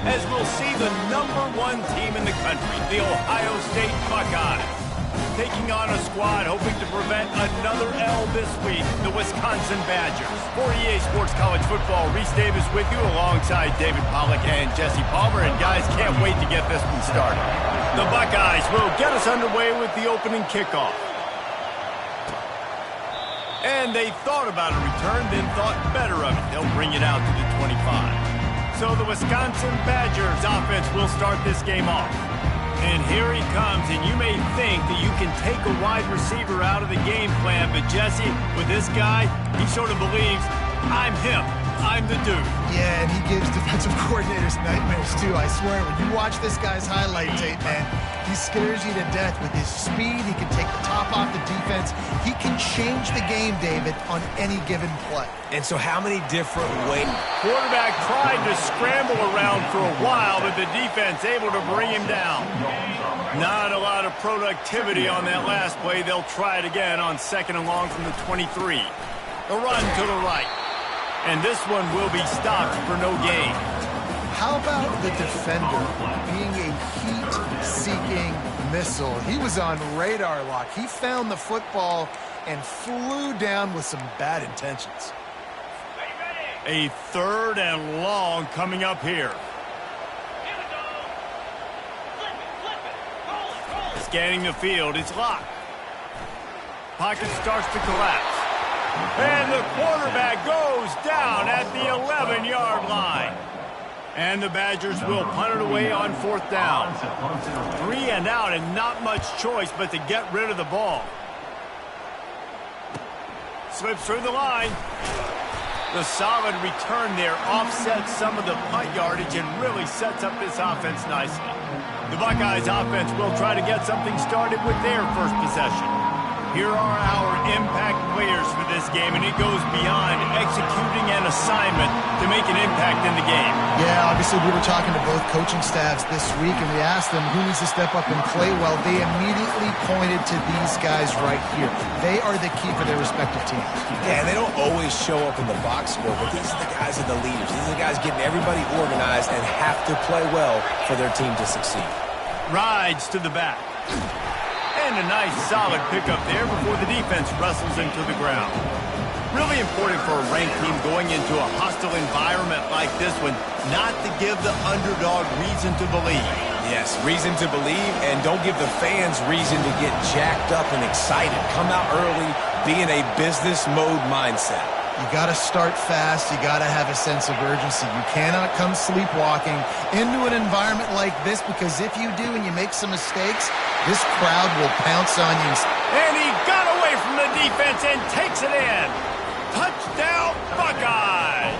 as we'll see the #1 team in the country, the Ohio State Buckeyes, taking on a squad hoping to prevent another L this week, the Wisconsin Badgers. For EA Sports College Football, Reese Davis with you alongside David Pollack and Jesse Palmer. And guys, can't wait to get this one started. The Buckeyes will get us underway with the opening kickoff. And they thought about a return, then thought better of it. They'll bring it out to the 25. So the Wisconsin Badgers offense will start this game off. And here he comes, and you may think that you can take a wide receiver out of the game plan, but Jesse, with this guy, he sort of believes, I'm him. I'm the dude. Yeah, and he gives defensive coordinators nightmares, too. I swear, when you watch this guy's highlight tape, man, he scares you to death with his speed. He can take the top off the defense. He can change the game, David, on any given play. And so how many different ways? Quarterback tried to scramble around for a while, but the defense able to bring him down. Not a lot of productivity on that last play. They'll try it again on 2nd and long from the 23. A run to the right. And this one will be stopped for no gain. How about the defender being a heat-seeking missile? He was on radar lock. He found the football and flew down with some bad intentions. A 3rd and long coming up here. Scanning the field, it's locked. Pocket starts to collapse. And the quarterback goes down at the 11-yard line. And the Badgers will punt it away on 4th down. 3 and out, and not much choice but to get rid of the ball. Slips through the line. The solid return there offsets some of the punt yardage and really sets up this offense nicely. The Buckeyes offense will try to get something started with their first possession. Here are our impact players for this game, and it goes beyond executing an assignment to make an impact in the game. Yeah, obviously we were talking to both coaching staffs this week, and we asked them who needs to step up and play well. They immediately pointed to these guys right here. They are the key for their respective teams. Yeah, they don't always show up in the box score, but these are the guys that are the leaders. These are the guys getting everybody organized and have to play well for their team to succeed. Rides to the back. And a nice solid pickup there before the defense wrestles into the ground. Really important for a ranked team going into a hostile environment like this one, not to give the underdog reason to believe. Yes, reason to believe, and don't give the fans reason to get jacked up and excited. Come out early, be in a business mode mindset. You got to start fast. You got to have a sense of urgency. You cannot come sleepwalking into an environment like this, because if you do and you make some mistakes, this crowd will pounce on you. And he got away from the defense and takes it in. Touchdown, Buckeyes!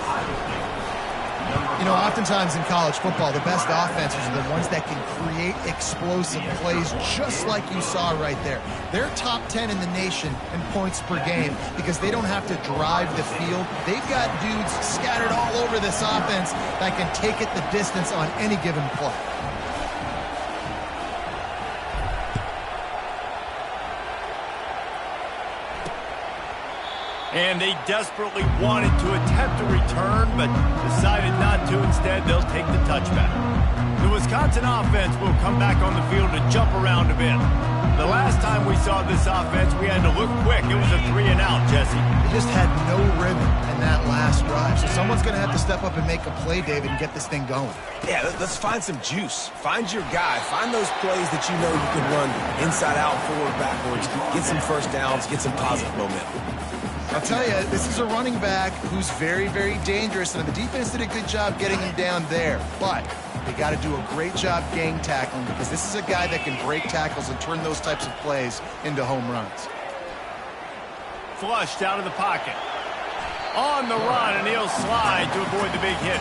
You know, oftentimes in college football, the best offenses are the ones that can create explosive plays, just like you saw right there. They're top 10 in the nation in points per game because they don't have to drive the field. They've got dudes scattered all over this offense that can take it the distance on any given play. And they desperately wanted to attempt a return, but decided not to. Instead, they'll take the touchback. The Wisconsin offense will come back on the field to jump around a bit. The last time we saw this offense, we had to look quick. It was a 3 and out, Jesse. They just had no rhythm in that last drive. So someone's going to have to step up and make a play, David, and get this thing going. Yeah, let's find some juice. Find your guy. Find those plays that you know you can run inside out, forward, backwards. Get some first downs. Get some positive momentum. I'll tell you, this is a running back who's very, very dangerous, and the defense did a good job getting him down there. But they got to do a great job gang tackling, because this is a guy that can break tackles and turn those types of plays into home runs. Flushed out of the pocket. On the run, and he'll slide to avoid the big hit.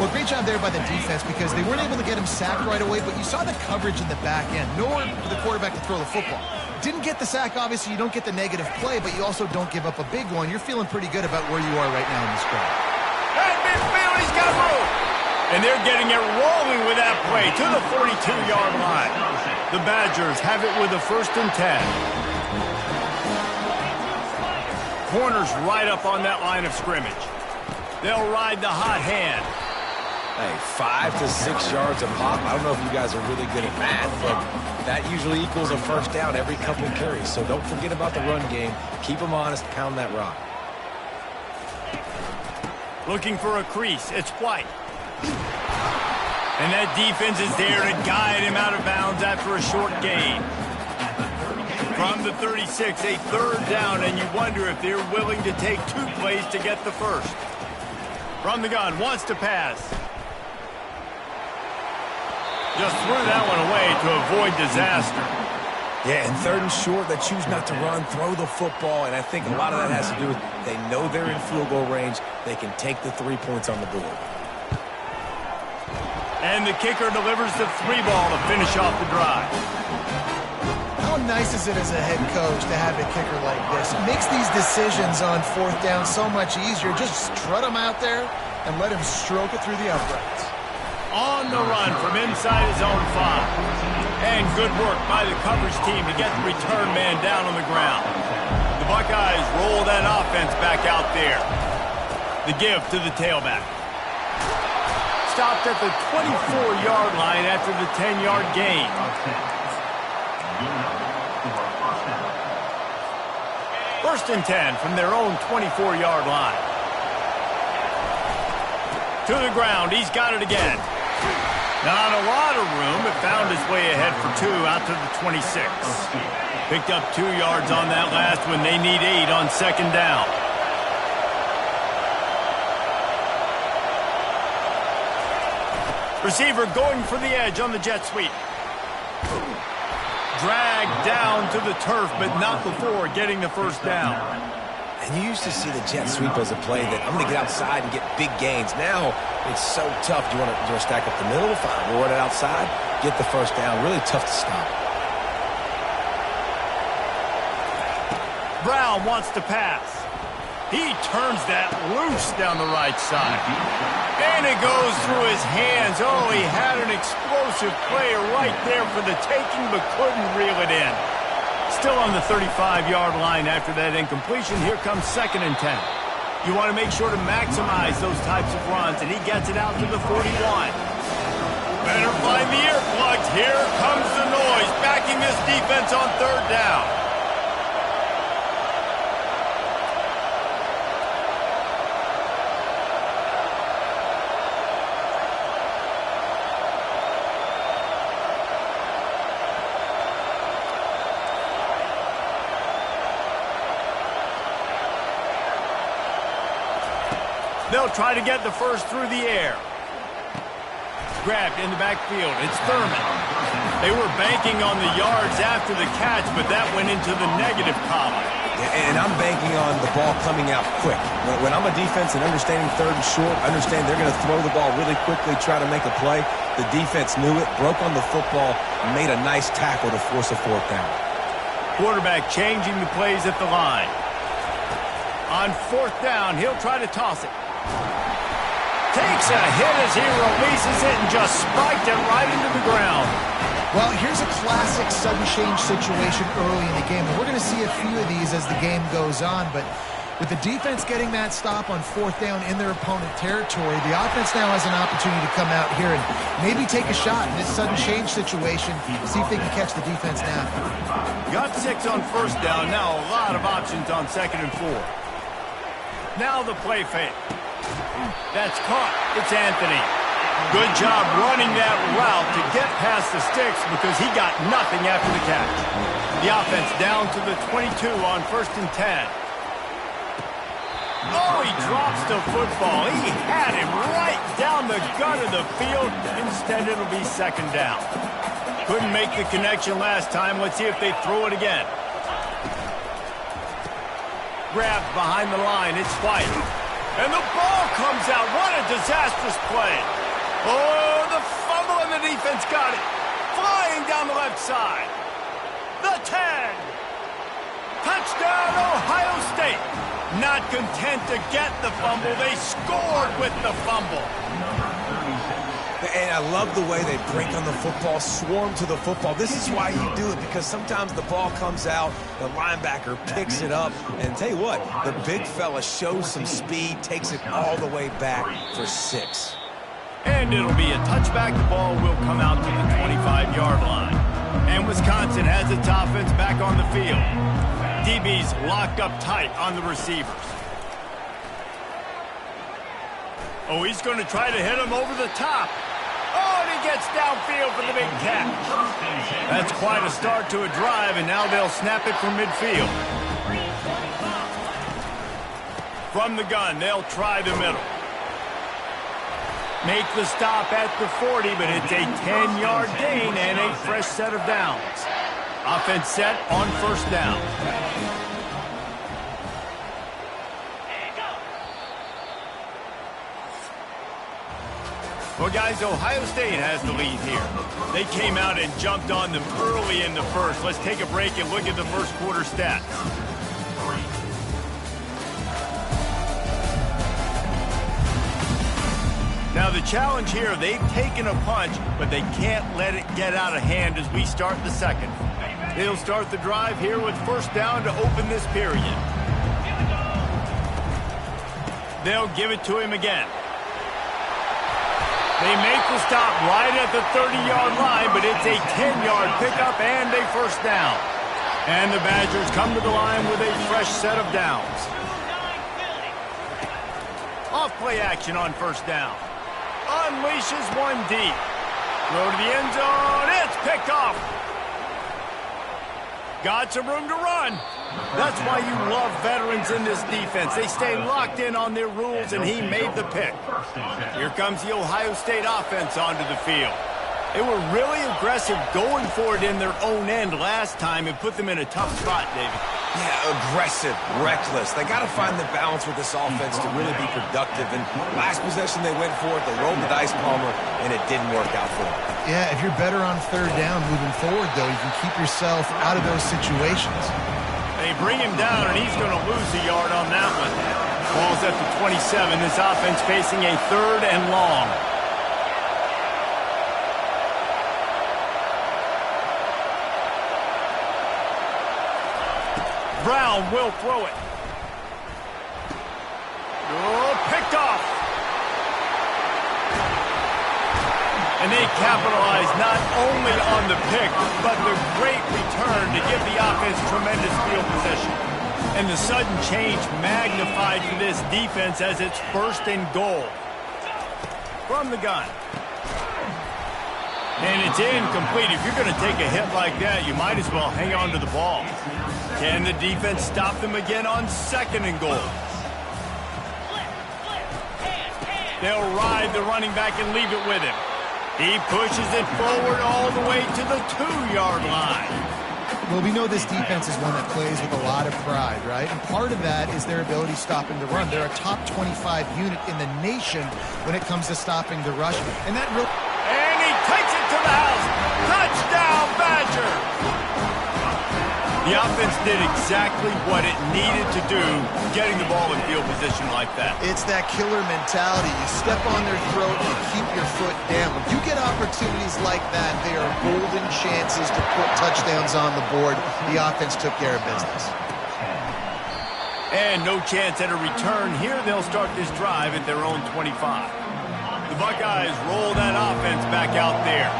Well, great job there by the defense, because they weren't able to get him sacked right away, but you saw the coverage in the back end. Nowhere for the quarterback to throw the football. Didn't get the sack, obviously. You don't get the negative play, but you also don't give up a big one. You're feeling pretty good about where you are right now in this drive. And midfield, he's got room. And they're getting it rolling with that play to the 42-yard line. The Badgers have it with a 1st and 10. Corners right up on that line of scrimmage. They'll ride the hot hand. Hey, 5 to 6 yards a pop. I don't know if you guys are really good at math, but that usually equals a first down every couple carries. So don't forget about the run game. Keep them honest, pound that rock. Looking for a crease. It's White. And that defense is there to guide him out of bounds after a short gain. From the 36, a third down, and you wonder if they're willing to take 2 plays to get the first. From the gun, wants to pass. Just threw that one away to avoid disaster. Yeah, and 3rd and short, they choose not to run, throw the football, and I think a lot of that has to do with they know they're in field goal range. They can take the 3 points on the board. And the kicker delivers the 3 ball to finish off the drive. How nice is it as a head coach to have a kicker like this? It makes these decisions on 4th down so much easier. Just strut him out there and let him stroke it through the uprights. On the run from inside his own 5. And good work by the coverage team to get the return man down on the ground. The Buckeyes roll that offense back out there. The give to the tailback. Stopped at the 24-yard line after the 10-yard gain. First and 10 from their own 24-yard line. To the ground, he's got it again. Not a lot of room, but found his way ahead for 2 out to the 26. Picked up 2 yards on that last one. They need 8 on 2nd down. Receiver going for the edge on the jet sweep. Dragged down to the turf, but not before getting the first down. And you used to see the jet sweep as a play that I'm going to get outside and get big gains. Now it's so tough. Do you want to stack up the middle? Fine. Roll it outside. Get the first down. Really tough to stop. Brown wants to pass. He turns that loose down the right side. And it goes through his hands. Oh, he had an explosive player right there for the taking, but couldn't reel it in. Still on the 35-yard line after that incompletion. Here comes 2nd and 10. You want to make sure to maximize those types of runs, and he gets it out to the 41. Better find the earplugs. Here comes the noise, backing this defense on 3rd down. They'll try to get the first through the air. Grabbed in the backfield. It's Thurman. They were banking on the yards after the catch, but that went into the negative column. And I'm banking on the ball coming out quick. When I'm a defense and understanding 3rd and short, understand they're going to throw the ball really quickly, try to make a play. The defense knew it, broke on the football, and made a nice tackle to force a 4th down. Quarterback changing the plays at the line. On 4th down, he'll try to toss it. Takes a hit as he releases it and just spiked it right into the ground. Well, here's a classic sudden change situation early in the game. And we're going to see a few of these as the game goes on. But with the defense getting that stop on 4th down in their opponent territory, the offense now has an opportunity to come out here and maybe take a shot in this sudden change situation, see if they can catch the defense now. Got 6 on 1st down. Now a lot of options on 2nd and 4. Now the play fake. That's caught. It's Anthony. Good job running that route to get past the sticks because he got nothing after the catch. The offense down to the 22 on 1st and 10. Oh, he drops the football. He had him right down the gut of the field. Instead, it'll be 2nd down. Couldn't make the connection last time. Let's see if they throw it again. Grabbed behind the line. It's White. And the ball comes out. What a disastrous play. Oh, the fumble and the defense got it. Flying down the left side. The 10. Touchdown, Ohio State. Not content to get the fumble, they scored with the fumble. And I love the way they break on the football, swarm to the football. This is why you do it, because sometimes the ball comes out, the linebacker picks it up, and tell you what, the big fella shows some speed, takes it all the way back for 6. And it'll be a touchback. The ball will come out to the 25-yard line. And Wisconsin has its offense back on the field. DB's locked up tight on the receivers. Oh, he's going to try to hit him over the top. Oh, and he gets downfield for the big catch. That's quite a start to a drive, and now they'll snap it from midfield. From the gun, they'll try the middle. Make the stop at the 40, but it's a 10-yard gain and a fresh set of downs. Offense set on first down. Well, guys, Ohio State has the lead here. They came out and jumped on them early in the first. Let's take a break and look at the first quarter stats. Now, the challenge here, they've taken a punch, but they can't let it get out of hand as we start the second. They'll start the drive here with first down to open this period. They'll give it to him again. They make the stop right at the 30-yard line, but it's a 10-yard pickup and a first down. And the Badgers come to the line with a fresh set of downs. Off play action on first down. Unleashes one deep. Throw to the end zone. It's picked off. Got some room to run. That's why you love veterans in this defense. They stay locked in on their rules, and he made the pick. Here comes the Ohio State offense onto the field. They were really aggressive going for it in their own end last time and put them in a tough spot, David. Yeah, aggressive, reckless. They got to find the balance with this offense to really be productive. And last possession they went for it, they rolled the dice, Palmer, and it didn't work out for them. Yeah, if you're better on third down moving forward, though, you can keep yourself out of those situations. They bring him down, and he's going to lose a yard on that one. Ball's at the 27. This offense facing a third and long. Brown will throw it. Oh, picked off. And they capitalize not only on the pick, but the great return to give the offense tremendous field position. And the sudden change magnified for this defense as it's first and goal. From the gun. And it's incomplete. If you're going to take a hit like that, you might as well hang on to the ball. Can the defense stop them again on second and goal? They'll ride the running back and leave it with him. He pushes it forward all the way to the 2-yard line. Well, we know this defense is one that plays with a lot of pride, right? And part of that is their ability stopping the run. They're a top 25 unit in the nation when it comes to stopping the rush. And he takes it to the house. Touchdown, Badger! The offense did exactly what it needed to do, getting the ball in field position like that. It's that killer mentality. You step on their throat and keep your foot down. When you get opportunities like that, they are golden chances to put touchdowns on the board. The offense took care of business. And no chance at a return here. They'll start this drive at their own 25. The Buckeyes roll that offense back out there.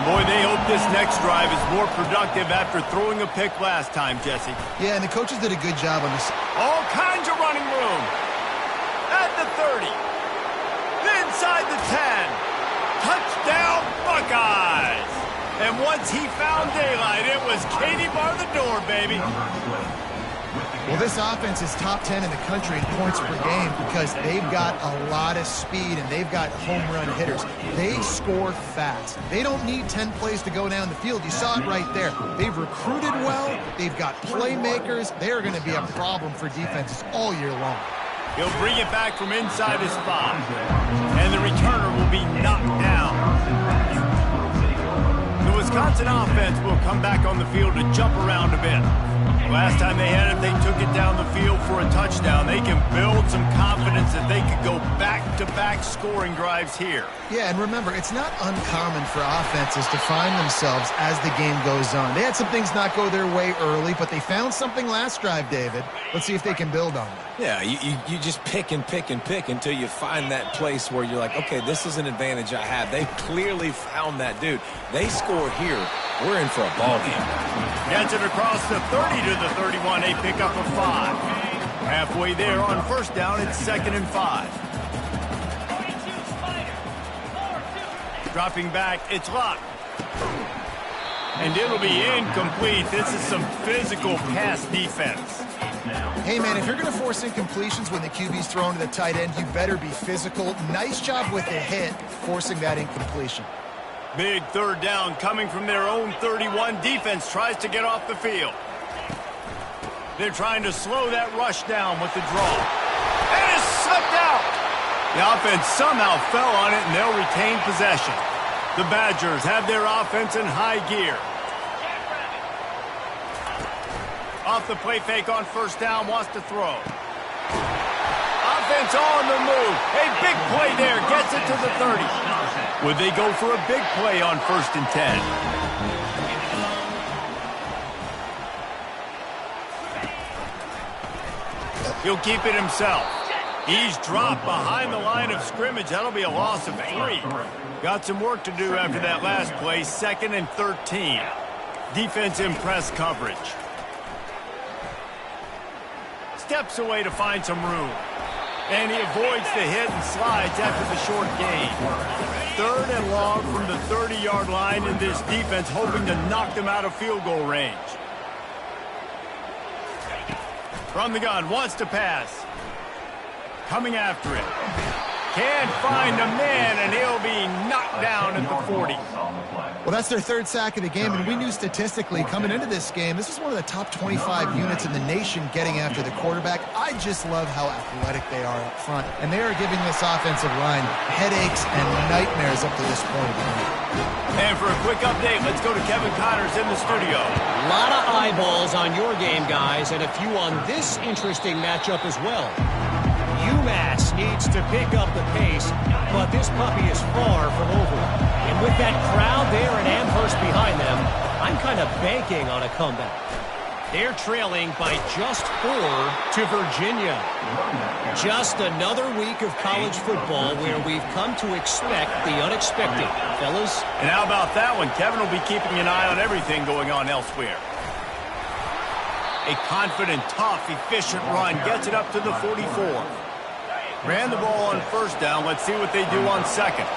Boy, they hope this next drive is more productive after throwing a pick last time, Jesse. Yeah, and the coaches did a good job on this. All kinds of running room. At the 30. Inside the 10. Touchdown, Buckeyes. And once he found daylight, it was Katie bar the door, baby. Well, this offense is top 10 in the country in points per game because they've got a lot of speed and they've got home run hitters. They score fast. They don't need 10 plays to go down the field. You saw it right there. They've recruited well. They've got playmakers. They are going to be a problem for defenses all year long. He'll bring it back from inside his 5. And the returner will be knocked down. The Wisconsin offense will come back on the field to jump around a bit. Last time they had it, they took it down the field for a touchdown. They can build some confidence that they could go back-to-back scoring drives here. Yeah, and remember, it's not uncommon for offenses to find themselves as the game goes on. They had some things not go their way early, but they found something last drive, David. Let's see if they can build on it. Yeah, you just pick and pick and pick until you find that place where you're like, okay, this is an advantage I have. They clearly found that, dude. They score here. We're in for a ball game. Gets it across the 30 to the 31. They pick up a 5. Halfway there on first down, it's 2nd and 5. Dropping back, it's Luck. And it'll be incomplete. This is some physical pass defense. Hey, man, if you're going to force incompletions when the QB's thrown to the tight end, you better be physical. Nice job with the hit, forcing that incompletion. Big third down coming from their own 31. Defense tries to get off the field. They're trying to slow that rush down with the draw. And it's slipped out. The offense somehow fell on it, and they'll retain possession. The Badgers have their offense in high gear. Off the play fake on first down, wants to throw. Offense on the move. A big play there, gets it to the 30. Would they go for a big play on 1st and 10? He'll keep it himself. He's dropped behind the line of scrimmage. That'll be a loss of 3. Got some work to do after that last play. 2nd and 13. Defense in press coverage. Steps away to find some room. And he avoids the hit and slides after the short gain. 3rd and long from the 30-yard line, and this defense hoping to knock them out of field goal range. From the gun, wants to pass. Coming after it. Can't find a man, and he'll be knocked down at the 40. Well, that's their 3rd sack of the game, and we knew statistically coming into this game, this is one of the top 25 units in the nation getting after the quarterback. I just love how athletic they are up front, and they are giving this offensive line headaches and nightmares up to this point. And for a quick update, let's go to Kevin Connors in the studio. A lot of eyeballs on your game, guys, and a few on this interesting matchup as well. UMass needs to pick up the pace, but this puppy is far from over. And with that crowd there in Amherst behind them, I'm kind of banking on a comeback. They're trailing by just 4 to Virginia. Just another week of college football where we've come to expect the unexpected, fellas. And how about that one? Kevin will be keeping an eye on everything going on elsewhere. A confident, tough, efficient run gets it up to the 44. Ran the ball on first down. Let's see what they do on 2nd.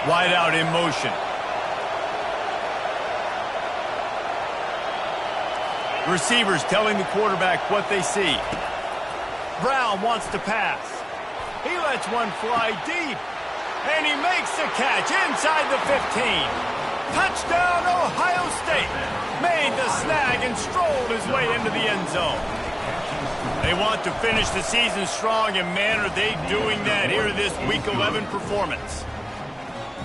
Wide out in motion. Receivers telling the quarterback what they see. Brown wants to pass. He lets one fly deep. And he makes the catch inside the 15. Touchdown, Ohio State. Made the snag and strolled his way into the end zone. They want to finish the season strong, and man, are they doing that here this Week 11 performance.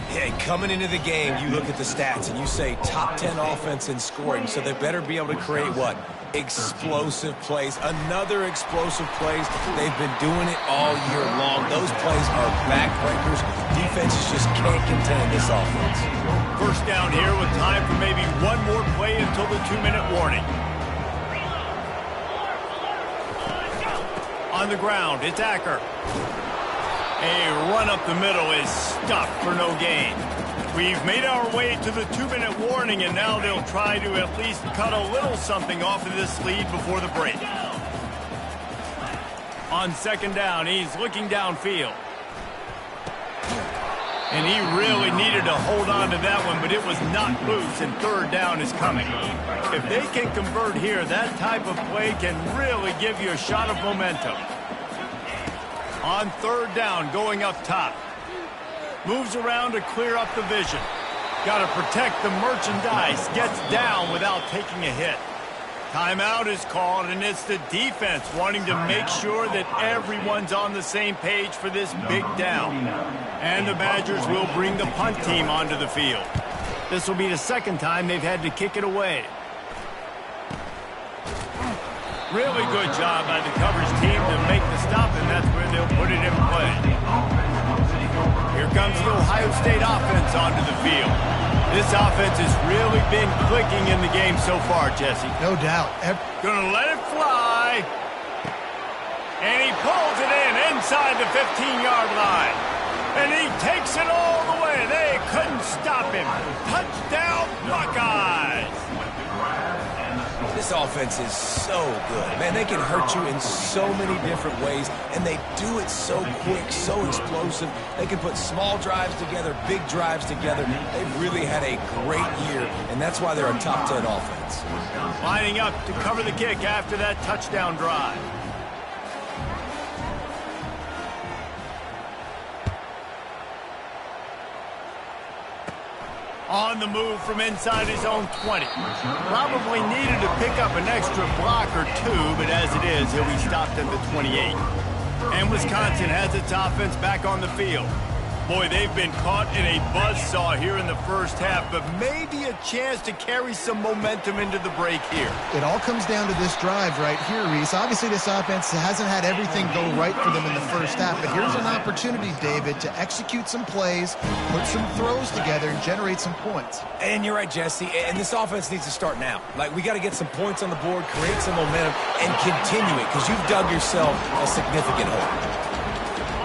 Hey, coming into the game, you look at the stats and you say top 10 offense in scoring, so they better be able to create what? Explosive plays. Another explosive plays. They've been doing it all year long. Those plays are backbreakers. Defenses just can't contain this offense. First down here with time for maybe one more play until the 2-minute warning. On the ground, it's Acker. A run up the middle is stuffed for no gain. We've made our way to the 2-minute warning, and now they'll try to at least cut a little something off of this lead before the break. On 2nd down, he's looking downfield. And he really needed to hold on to that one, but it was not loose, and 3rd down is coming. If they can convert here, that type of play can really give you a shot of momentum. On 3rd down, going up top. Moves around to clear up the vision. Got to protect the merchandise. Gets down without taking a hit. Timeout is called, and it's the defense wanting to make sure that everyone's on the same page for this big down. And the Badgers will bring the punt team onto the field. This will be the second time they've had to kick it away. Really good job by the coverage team to make the stop, and that's where they'll put it in play. Here comes the Ohio State offense onto the field. This offense has really been clicking in the game so far, Jesse. No doubt. Gonna let it fly. And he pulls it in inside the 15-yard line. And he takes it all the way. They couldn't stop him. Touchdown, Buckeyes. This offense is so good. Man, they can hurt you in so many different ways, and they do it so quick, so explosive. They can put small drives together, big drives together. They've really had a great year, and that's why they're a top 10 offense. Lining up to cover the kick after that touchdown drive. On the move from inside his own 20. Probably needed to pick up an extra block or two, but as it is, he'll be stopped at the 28. And Wisconsin has its offense back on the field. Boy, they've been caught in a buzzsaw here in the first half, but maybe a chance to carry some momentum into the break here. It all comes down to this drive right here, Reese. Obviously, this offense hasn't had everything go right for them in the first half, but here's an opportunity, David, to execute some plays, put some throws together, and generate some points. And you're right, Jesse, and this offense needs to start now. Like, we got to get some points on the board, create some momentum, and continue it, because you've dug yourself a significant hole.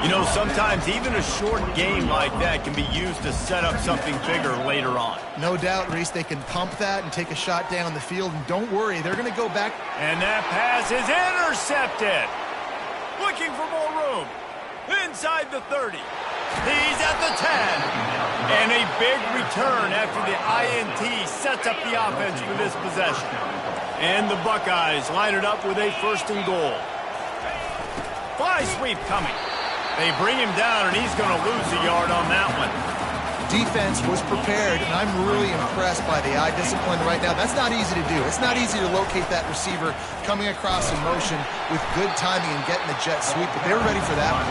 You know, sometimes even a short game like that can be used to set up something bigger later on. No doubt, Reese, they can pump that and take a shot down the field, and don't worry, they're going to go back. And that pass is intercepted. Looking for more room. Inside the 30. He's at the 10. And a big return after the INT sets up the offense for this possession. And the Buckeyes line it up with a 1st and goal. Fly sweep coming. They bring him down, and he's going to lose a yard on that one. Defense was prepared, and I'm really impressed by the eye discipline right now. That's not easy to do. It's not easy to locate that receiver coming across in motion with good timing and getting the jet sweep, but they were ready for that one.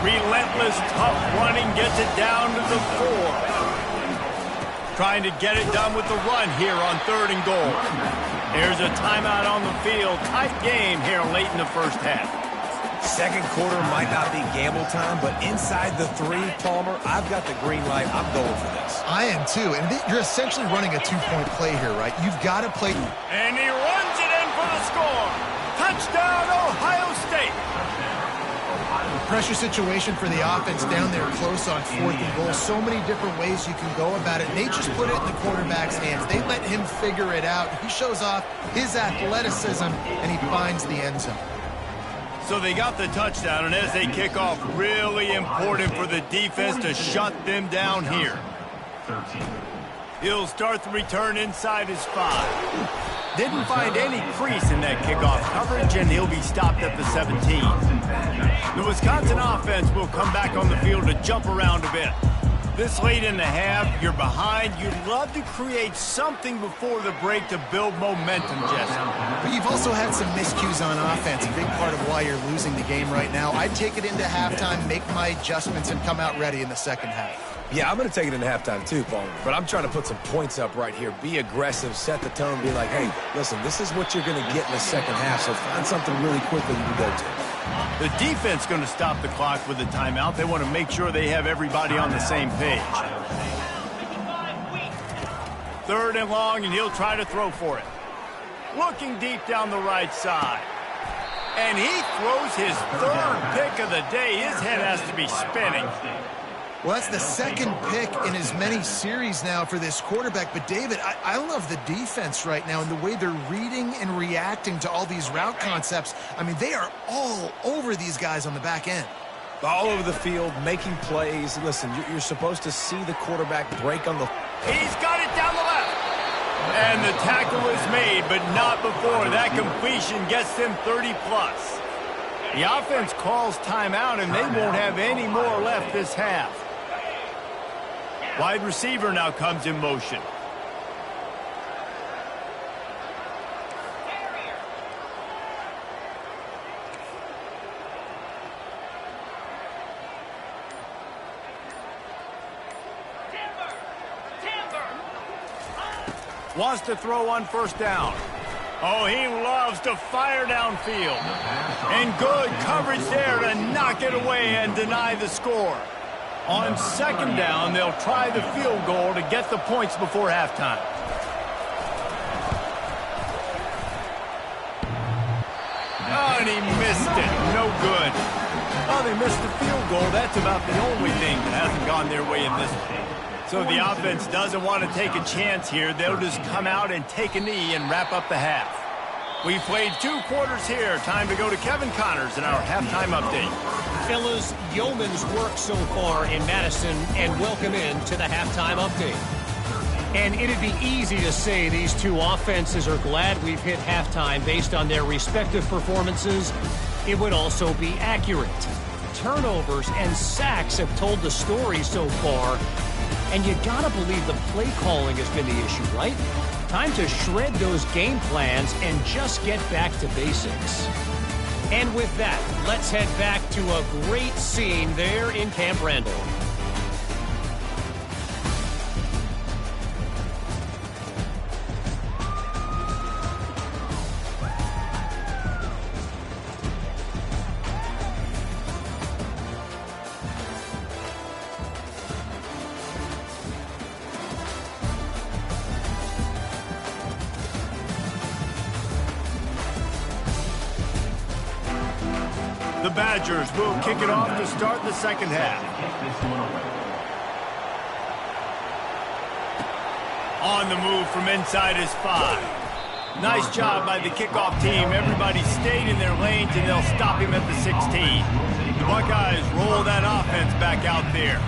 Relentless, tough running gets it down to the 4. Trying to get it done with the run here on 3rd and goal. There's a timeout on the field. Tight game here late in the first half. Second quarter might not be gamble time, but inside the 3, Palmer, I've got the green light. I'm going for this. I am too, and you're essentially running a 2-point play here, right? You've got to play. And he runs it in for the score. Touchdown, Ohio State. Pressure situation for the offense down there close on 4th and goal. So many different ways you can go about it. And they just put it in the quarterback's hands. They let him figure it out. He shows off his athleticism, and he finds the end zone. So they got the touchdown, and as they kick off, really important for the defense to shut them down here. He'll start the return inside his 5. Didn't find any crease in that kickoff coverage, and he'll be stopped at the 17. The Wisconsin offense will come back on the field to jump around a bit. This late in the half, you're behind. You'd love to create something before the break to build momentum, Jesse. But you've also had some miscues on offense, a big part of why you're losing the game right now. I'd take it into halftime, make my adjustments, and come out ready in the second half. Yeah, I'm going to take it into halftime too, Palmer. But I'm trying to put some points up right here. Be aggressive, set the tone, be like, hey, listen, this is what you're going to get in the second half, so find something really quickly you can go to. The defense going to stop the clock with a timeout. They want to make sure they have everybody on the same page. 3rd and long, and he'll try to throw for it. Looking deep down the right side. And he throws his 3rd pick of the day. His head has to be spinning. Well, that's the 2nd pick in as many series now for this quarterback. But, David, I love the defense right now and the way they're reading and reacting to all these route concepts. I mean, they are all over these guys on the back end. All over the field, making plays. Listen, you're supposed to see the quarterback break on the... He's got it down the left. And the tackle is made, but not before. That completion gets them 30-plus. The offense calls timeout, and they won't have any more left this half. Wide receiver now comes in motion. Wants to throw on first down. Oh, he loves to fire downfield. And good coverage there to knock it away and deny the score. On second down, they'll try the field goal to get the points before halftime. Oh, and he missed it. No good. Oh, they missed the field goal. That's about the only thing that hasn't gone their way in this one. So the offense doesn't want to take a chance here. They'll just come out and take a knee and wrap up the half. We've played 2 quarters here. Time to go to Kevin Connors in our halftime update. Fellas, yeoman's work so far in Madison, and welcome in to the halftime update. And it'd be easy to say these two offenses are glad we've hit halftime based on their respective performances. It would also be accurate. Turnovers and sacks have told the story so far. And you gotta believe the play calling has been the issue, right? Time to shred those game plans and just get back to basics. And with that, let's head back to a great scene there in Camp Randall. The Badgers will kick it off to start the second half. On the move from inside is 5. Nice job by the kickoff team. Everybody stayed in their lanes, and they'll stop him at the 16. The Buckeyes roll that offense back out there.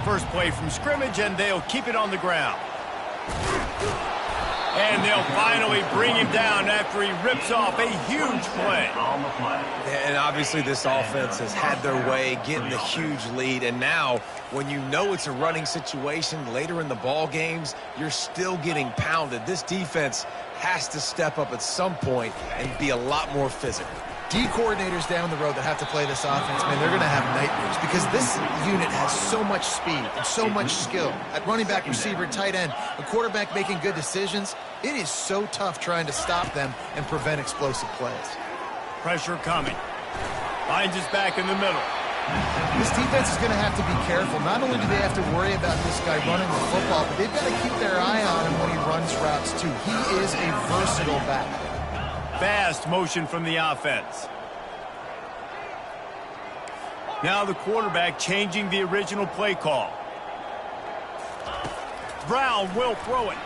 First play from scrimmage, and they'll keep it on the ground. And they'll finally bring him down after he rips off a huge play. And obviously this offense has had their way, getting the huge lead. And now, when you know it's a running situation later in the ball games, you're still getting pounded. This defense has to step up at some point and be a lot more physical. D coordinators down the road that have to play this offense, man, they're going to have nightmares because this unit has so much speed and so much skill. At running back, receiver, tight end, a quarterback making good decisions, it is so tough trying to stop them and prevent explosive plays. Pressure coming. Finds his back in the middle. This defense is going to have to be careful. Not only do they have to worry about this guy running the football, but they've got to keep their eye on him when he runs routes too. He is a versatile back. Fast motion from the offense. Now the quarterback changing the original play call. Brown will throw it.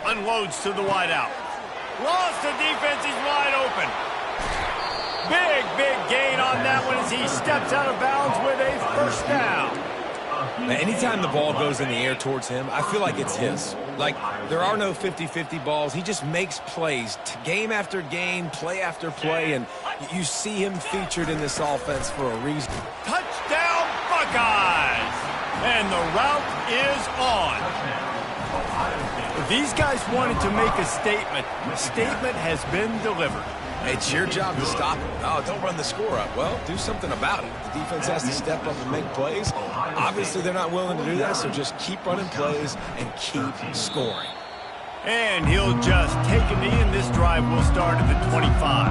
Unloads to the wideout. Lost the defense. He's wide open. Big gain on that one as he steps out of bounds with a first down. Now, anytime the ball goes in the air towards him, I feel like it's his. Like, there are no 50-50 balls. He just makes plays, game after game, play after play, and you see him featured in this offense for a reason. Touchdown, Buckeyes! And the route is on. These guys wanted to make a statement. The statement has been delivered. It's your job to stop him. Oh, don't run the score up. Well, do something about it. The defense has to step up and make plays. Obviously, they're not willing to do that, so just keep running plays and keep scoring. And he'll just take a knee, and this drive will start at the 25.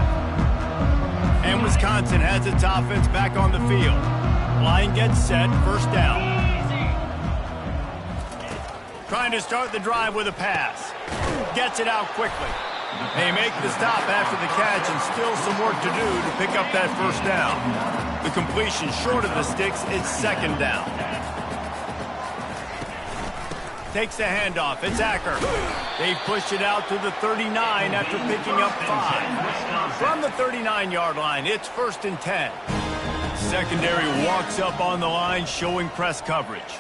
And Wisconsin has its offense back on the field. Line gets set, first down. Trying to start the drive with a pass. Gets it out quickly. They make the stop after the catch, and still some work to do to pick up that first down. The completion short of the sticks, it's second down. Takes the handoff, it's Acker. They push it out to the 39 after picking up 5. From the 39-yard line, it's first and 10. Secondary walks up on the line, showing press coverage.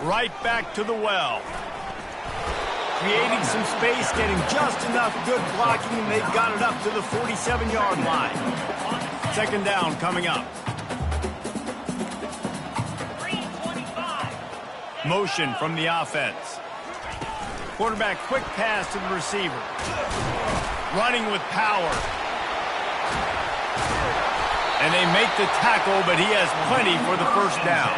Right back to the well. Creating some space, getting just enough good blocking, and they've got it up to the 47-yard line. Second down coming up. Motion from the offense. Quarterback quick pass to the receiver. Running with power. And they make the tackle, but he has plenty for the first down.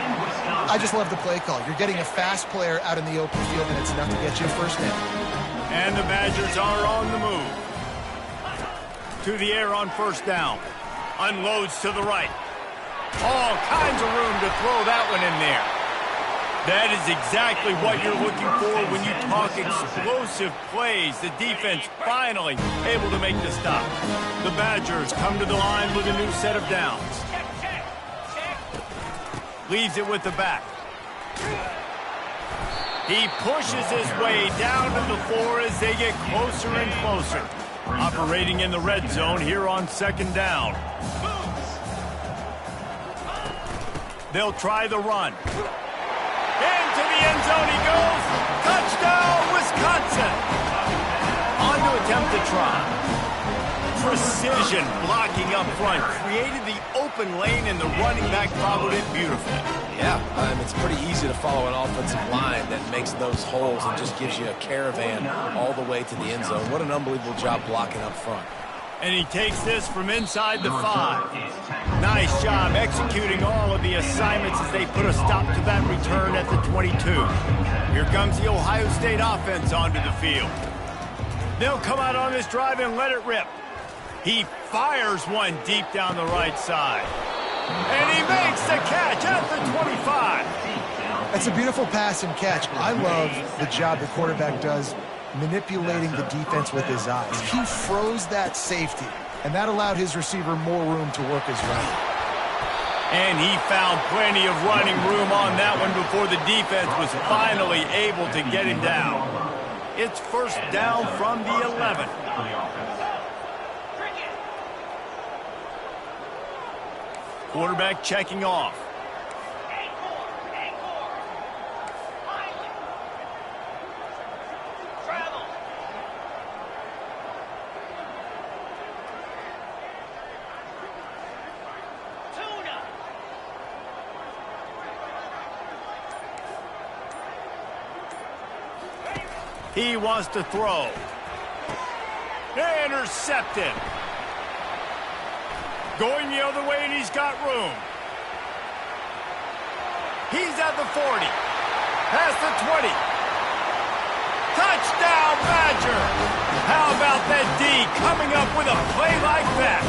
I just love the play call. You're getting a fast player out in the open field, and it's enough to get you a first down. And the Badgers are on the move. To the air on first down. Unloads to the right. All kinds of room to throw that one in there. That is exactly what you're looking for when you talk explosive plays. The defense finally able to make the stop. The Badgers come to the line with a new set of downs. Leaves it with the back. He pushes his way down to the floor as they get closer and closer. Operating in the red zone here on second down. They'll try the run. Into the end zone he goes. Touchdown, Wisconsin. On to attempt the try. Precision blocking up front. Created the open lane and the running back followed it beautifully. Yeah, it's pretty easy to follow an offensive line that makes those holes and just gives you a caravan all the way to the end zone. What an unbelievable job blocking up front. And he takes this from inside the 5. Nice job executing all of the assignments as they put a stop to that return at the 22. Here comes the Ohio State offense onto the field. They'll come out on this drive and let it rip. He fires one deep down the right side. And he makes the catch at the 25. That's a beautiful pass and catch. I love the job the quarterback does manipulating the defense with his eyes. He froze that safety, and that allowed his receiver more room to work his route. And he found plenty of running room on that one before the defense was finally able to get him down. It's first down from the 11. Quarterback checking off. He wants to throw. Intercepted. Going the other way, and he's got room. He's at the 40. Past the 20. Touchdown, Badger. How about that D coming up with a play like that?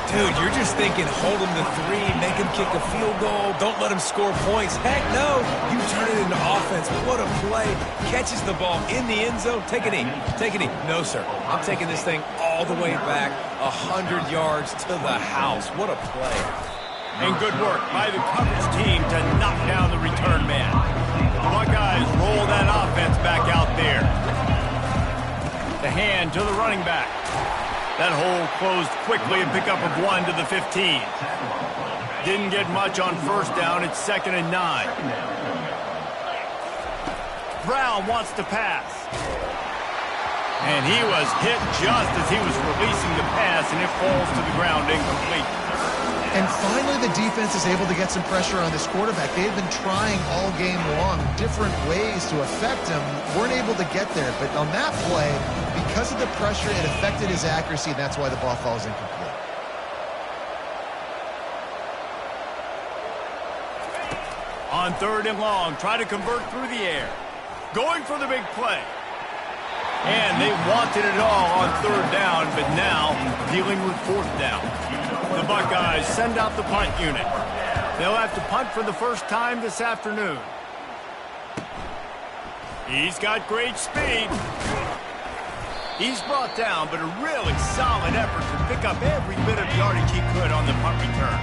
Dude, you're just thinking, hold him to 3, make him kick a field goal, don't let him score points. Heck no, you turn it into offense. What a play. Catches the ball in the end zone. Take a knee. Take a knee. No, sir. I'm taking this thing all the way back 100 yards to the house. What a play. And good work by the coverage team to knock down the return man. The Buckeyes roll that offense back out there. The hand to the running back. That hole closed quickly, a pickup of 1 to the 15. Didn't get much on first down. It's 2nd and 9. Brown wants to pass. And he was hit just as he was releasing the pass, and it falls to the ground incomplete. And finally, the defense is able to get some pressure on this quarterback. They've been trying all game long different ways to affect him. Weren't able to get there. But on that play, because of the pressure, it affected his accuracy, and that's why the ball falls incomplete. On 3rd and long, try to convert through the air. Going for the big play. And they wanted it all on 3rd down, but now dealing with 4th down. The Buckeyes send out the punt unit. They'll have to punt for the first time this afternoon. He's got great speed. He's brought down, but a really solid effort to pick up every bit of yardage he could on the punt return.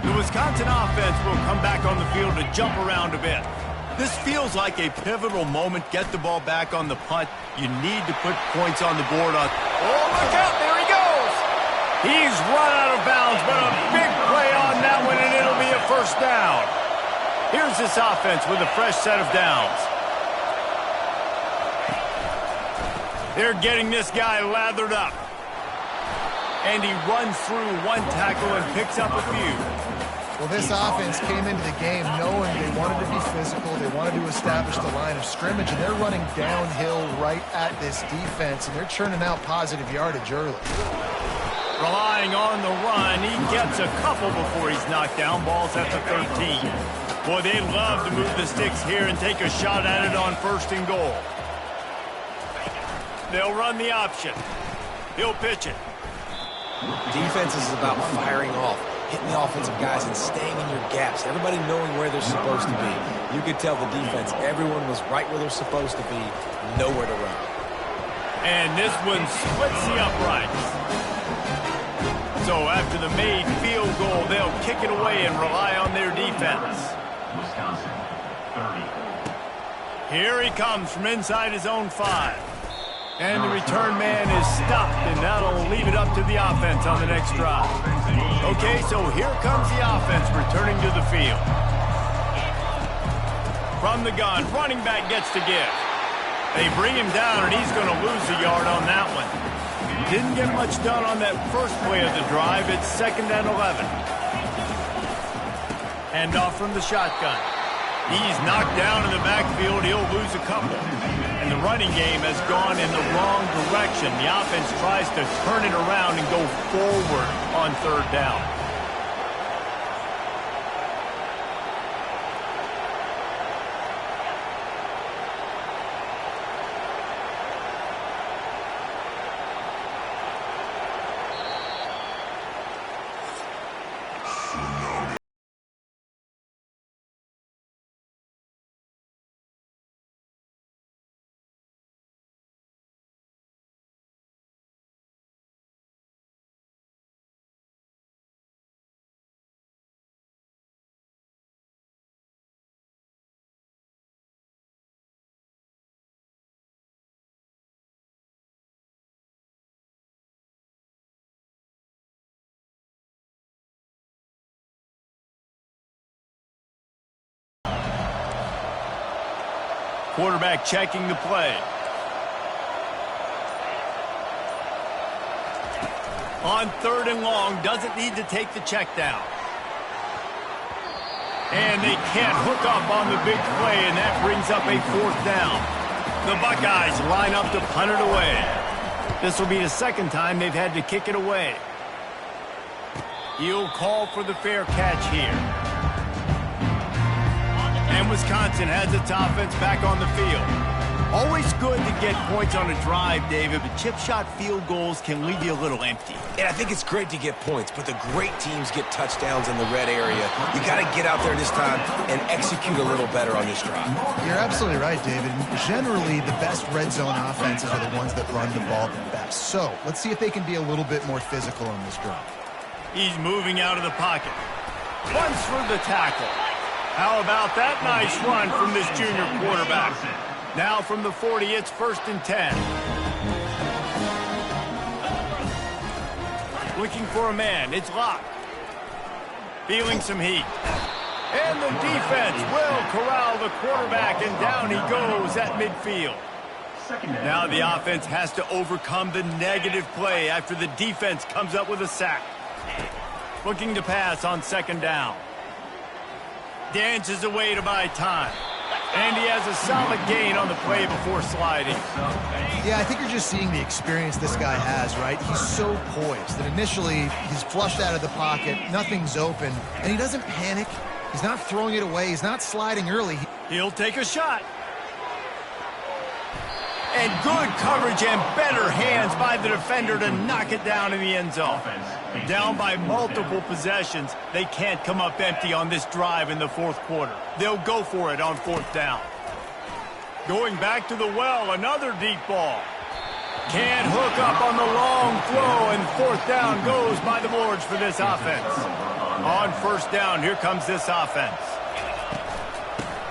The Wisconsin offense will come back on the field to jump around a bit. This feels like a pivotal moment. Get the ball back on the punt. You need to put points on the board on... Oh, look out! There he goes! He's run out of bounds, but a big play on that one, and it'll be a first down. Here's this offense with a fresh set of downs. They're getting this guy lathered up. And he runs through one tackle and picks up a few. Well, this offense came into the game knowing they wanted to be physical, they wanted to establish the line of scrimmage, and they're running downhill right at this defense, and they're churning out positive yardage early. Relying on the run, he gets a couple before he's knocked down. Ball's at the 13. Boy, they love to move the sticks here and take a shot at it on 1st and goal. They'll run the option. He'll pitch it. Defense is about firing off, hitting the offensive guys and staying in your gaps. Everybody knowing where they're supposed to be. You could tell the defense, everyone was right where they're supposed to be, nowhere to run. And this one splits the uprights. So after the made field goal, they'll kick it away and rely on their defense. Wisconsin, 30. Here he comes from inside his own 5. And the return man is stopped, and that'll leave it up to the offense on the next drive. Okay, so here comes the offense returning to the field. From the gun, running back gets to give. They bring him down, and he's going to lose a yard on that one. Didn't get much done on that first play of the drive. It's 2nd and 11. Handoff from the shotgun. He's knocked down in the backfield. He'll lose a couple. And the running game has gone in the wrong direction. The offense tries to turn it around and go forward on 3rd down. Quarterback checking the play. On 3rd and long, doesn't need to take the check down. And they can't hook up on the big play, and that brings up a 4th down. The Buckeyes line up to punt it away. This will be the 2nd time they've had to kick it away. He'll call for the fair catch here. And Wisconsin has its offense back on the field. Always good to get points on a drive, David, but chip shot field goals can leave you a little empty. And I think it's great to get points, but the great teams get touchdowns in the red area. You got to get out there this time and execute a little better on this drive. You're absolutely right, David. Generally, the best red zone offenses are the ones that run the ball the best. So let's see if they can be a little bit more physical on this drive. He's moving out of the pocket. Runs through the tackle. How about that nice run from this junior quarterback? Now from the 40, it's 1st and 10. Looking for a man. It's locked. Feeling some heat. And the defense will corral the quarterback, and down he goes at midfield. Now the offense has to overcome the negative play after the defense comes up with a sack. Looking to pass on 2nd down. Dances away to buy time. And he has a solid gain on the play before sliding. Yeah, I think you're just seeing the experience this guy has, right? He's so poised that initially he's flushed out of the pocket, nothing's open, and he doesn't panic. He's not throwing it away. He's not sliding early. He'll take a shot. And good coverage and better hands by the defender to knock it down in the end zone. Down by multiple possessions, they can't come up empty on this drive in the 4th quarter. They'll go for it on 4th down. Going back to the well, another deep ball. Can't hook up on the long throw, and 4th down goes by the boards for this offense. On 1st down, here comes this offense.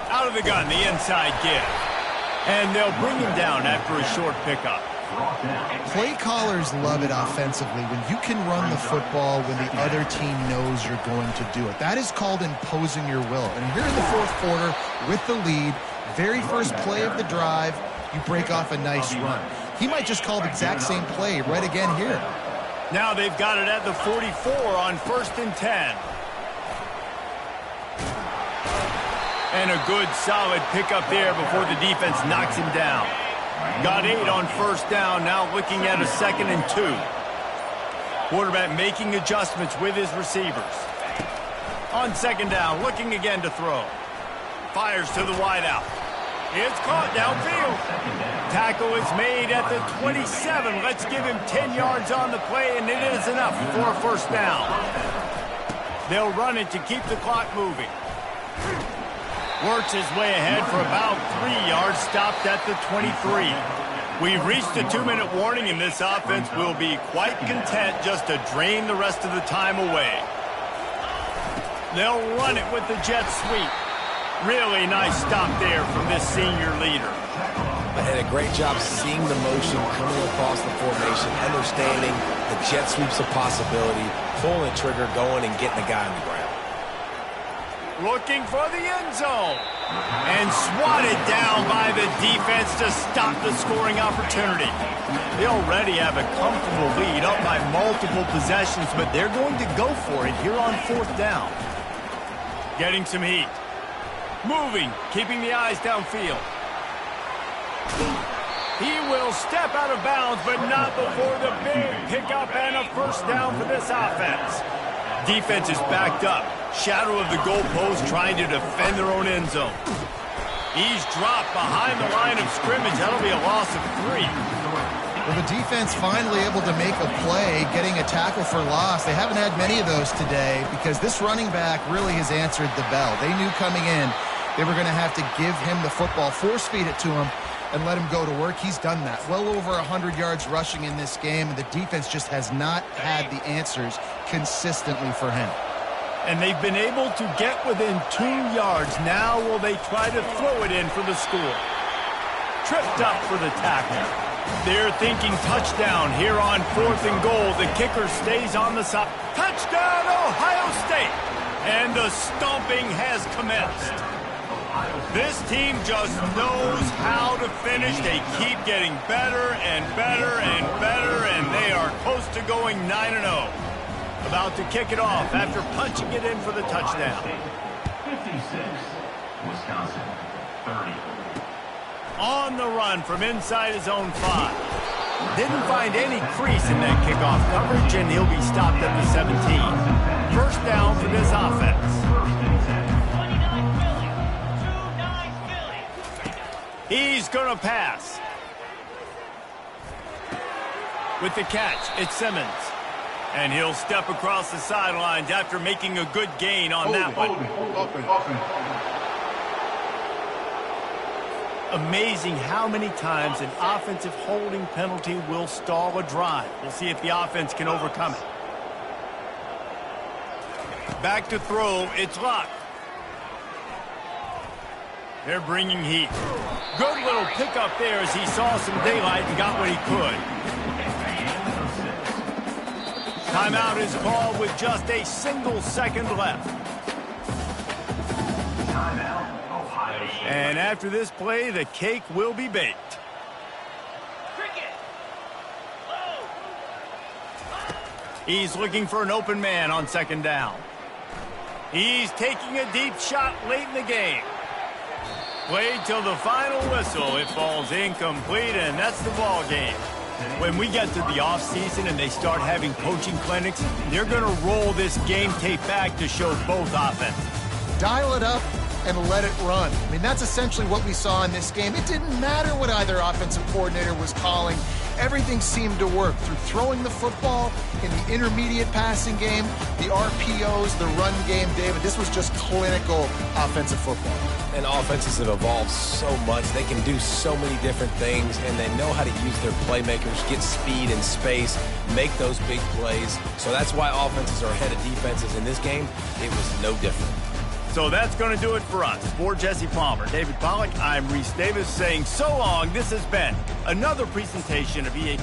Out of the gun, the inside give. And they'll bring him down after a short pickup. Play callers love it offensively when you can run the football when the other team knows you're going to do it. That is called imposing your will. And here in the 4th quarter with the lead, very first play of the drive, you break off a nice run. He might just call the exact same play right again here. Now they've got it at the 44 on 1st and 10. And a good, solid pickup there before the defense knocks him down. Got 8 on 1st down, now looking at a 2nd and 2. Quarterback making adjustments with his receivers. On 2nd down, looking again to throw. fires to the wideout. It's caught downfield. Tackle is made at the 27. Let's give him 10 yards on the play, and it is enough for a first down. They'll run it to keep the clock moving. Works his way ahead for about 3 yards, stopped at the 23. We've reached a 2-minute warning, and this offense will be quite content just to drain the rest of the time away. They'll run it with the jet sweep. Really nice stop there from this senior leader. They did a great job seeing the motion coming across the formation, understanding the jet sweep's a possibility, pulling the trigger, going and getting the guy on the ground. Looking for the end zone. And swatted down by the defense to stop the scoring opportunity. They already have a comfortable lead, up by multiple possessions, but they're going to go for it here on fourth down. Getting some heat. Moving, keeping the eyes downfield. He will step out of bounds, but not before the big pickup and a first down for this offense. Defense is backed up. Shadow of the goalpost trying to defend their own end zone. He's dropped behind the line of scrimmage. That'll be a loss of 3. Well, the defense finally able to make a play, getting a tackle for loss. They haven't had many of those today because this running back really has answered the bell. They knew coming in they were going to have to give him the football, force feed it to him, and let him go to work. He's done that. Well over 100 yards rushing in this game, and the defense just has not had the answers consistently for him. And they've been able to get within 2 yards. Now will they try to throw it in for the score? Tripped up for the tackle. They're thinking touchdown here on 4th and goal. The kicker stays on the side. Touchdown, Ohio State! And the stomping has commenced. This team just knows how to finish. They keep getting better and better and better, and they are close to going 9-0. About to kick it off after punching it in for the touchdown. 56, Wisconsin, 30. On the run from inside his own 5. Didn't find any crease in that kickoff coverage, and he'll be stopped at the 17. First down for this offense. He's going to pass. With the catch, it's Simmons. And he'll step across the sidelines after making a good gain on that one. Amazing how many times an offensive holding penalty will stall a drive. We'll see if the offense can overcome it. Back to throw, it's Luck. They're bringing heat. Good little pickup there as he saw some daylight and got what he could. Timeout is called with just a single second left. And after this play, the cake will be baked. He's looking for an open man on second down. He's taking a deep shot late in the game. Played till the final whistle. It falls incomplete, and that's the ball game. When we get to the offseason and they start having coaching clinics, they're going to roll this game tape back to show both offenses. Dial it up and let it run. I mean, that's essentially what we saw in this game. It didn't matter what either offensive coordinator was calling. Everything seemed to work through throwing the football in the intermediate passing game, the RPOs, the run game, David. This was just clinical offensive football. And offenses have evolved so much. They can do so many different things, and they know how to use their playmakers, get speed and space, make those big plays. So that's why offenses are ahead of defenses. In this game, it was no different. So that's going to do it for us. For Jesse Palmer, David Pollack, I'm Reese Davis saying so long. This has been another presentation of EA.